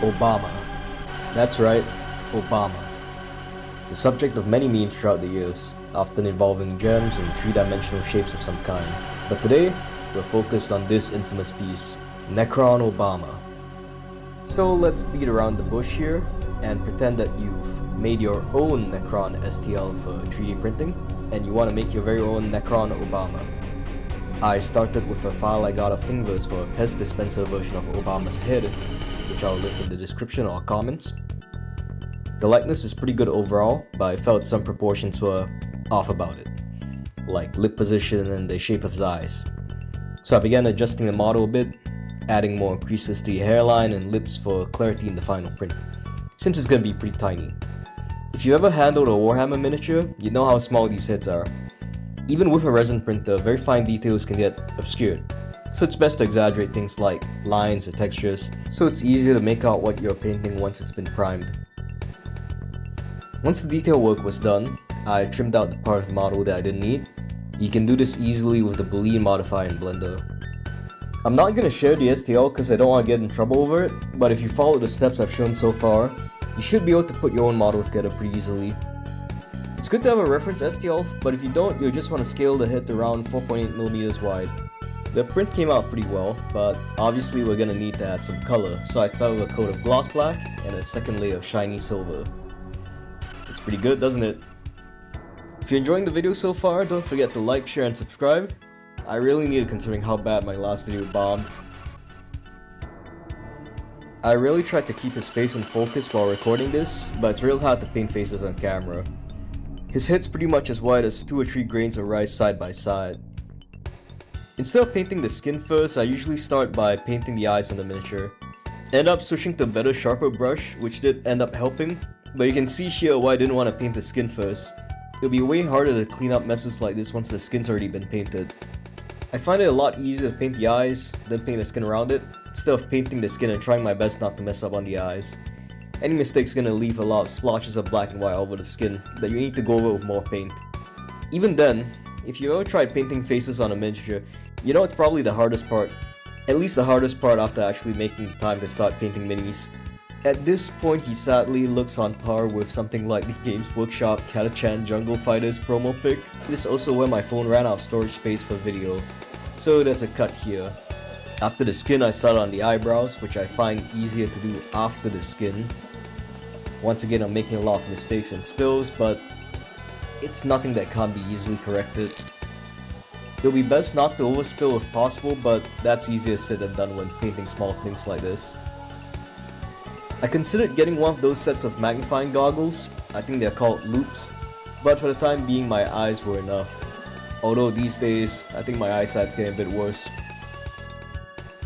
Obama. That's right, Obama. The subject of many memes throughout the years, often involving gems and three-dimensional shapes of some kind. But today, we're focused on this infamous piece, Necron Obama. So let's beat around the bush here and pretend that you've made your own Necron STL for 3D printing and you want to make your very own Necron Obama. I started with a file I got of Thingiverse for a Pez dispenser version of Obama's head, which I'll link in the description or comments. The likeness is pretty good overall, but I felt some proportions were off about it, like lip position and the shape of his eyes. So I began adjusting the model a bit, adding more creases to the hairline and lips for clarity in the final print, since it's gonna be pretty tiny. If you ever handled a Warhammer miniature, you know how small these heads are. Even with a resin printer, very fine details can get obscured, so it's best to exaggerate things like lines or textures, so it's easier to make out what you're painting once it's been primed. Once the detail work was done, I trimmed out the part of the model that I didn't need. You can do this easily with the Boolean modifier in Blender. I'm not going to share the STL because I don't want to get in trouble over it, but if you follow the steps I've shown so far, you should be able to put your own model together pretty easily. It's good to have a reference STL, but if you don't, you'll just want to scale the head to around 4.8mm wide. The print came out pretty well, but obviously we're going to need to add some color, so I started with a coat of gloss black and a second layer of shiny silver. It's pretty good, doesn't it? If you're enjoying the video so far, don't forget to like, share, and subscribe. I really need it considering how bad my last video bombed. I really tried to keep his face in focus while recording this, but it's real hard to paint faces on camera. His head's pretty much as wide as 2 or 3 grains of rice side by side. Instead of painting the skin first, I usually start by painting the eyes on the miniature. End up switching to a better, sharper brush, which did end up helping, but you can see here why I didn't want to paint the skin first. It'll be way harder to clean up messes like this once the skin's already been painted. I find it a lot easier to paint the eyes, then paint the skin around it, instead of painting the skin and trying my best not to mess up on the eyes. Any mistake's gonna leave a lot of splotches of black and white over the skin that you need to go over with more paint. Even then, if you ever tried painting faces on a miniature, you know it's probably the hardest part. At least the hardest part after actually making the time to start painting minis. At this point, he sadly looks on par with something like the Games Workshop Katachan Jungle Fighters promo pic. This is also where my phone ran out of storage space for video, so there's a cut here. After the skin, I started on the eyebrows, which I find easier to do after the skin. Once again, I'm making a lot of mistakes and spills, but it's nothing that can't be easily corrected. It'll be best not to overspill if possible, but that's easier said than done when painting small things like this. I considered getting one of those sets of magnifying goggles. I think they're called loupes, but for the time being my eyes were enough. Although these days, I think my eyesight's getting a bit worse.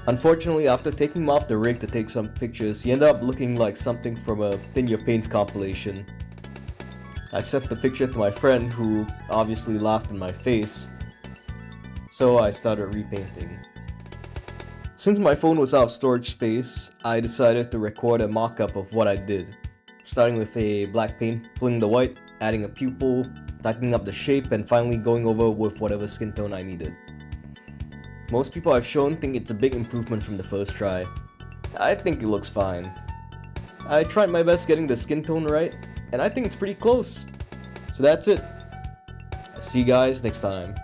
Unfortunately, after taking him off the rig to take some pictures, he ended up looking like something from a Thin Your Paints compilation. I sent the picture to my friend, who obviously laughed in my face, so I started repainting. Since my phone was out of storage space, I decided to record a mock-up of what I did, starting with a black paint, filling the white, adding a pupil, tightening up the shape, and finally going over with whatever skin tone I needed. Most people I've shown think it's a big improvement from the first try. I think it looks fine. I tried my best getting the skin tone right, and I think it's pretty close. So that's it. I'll see you guys next time.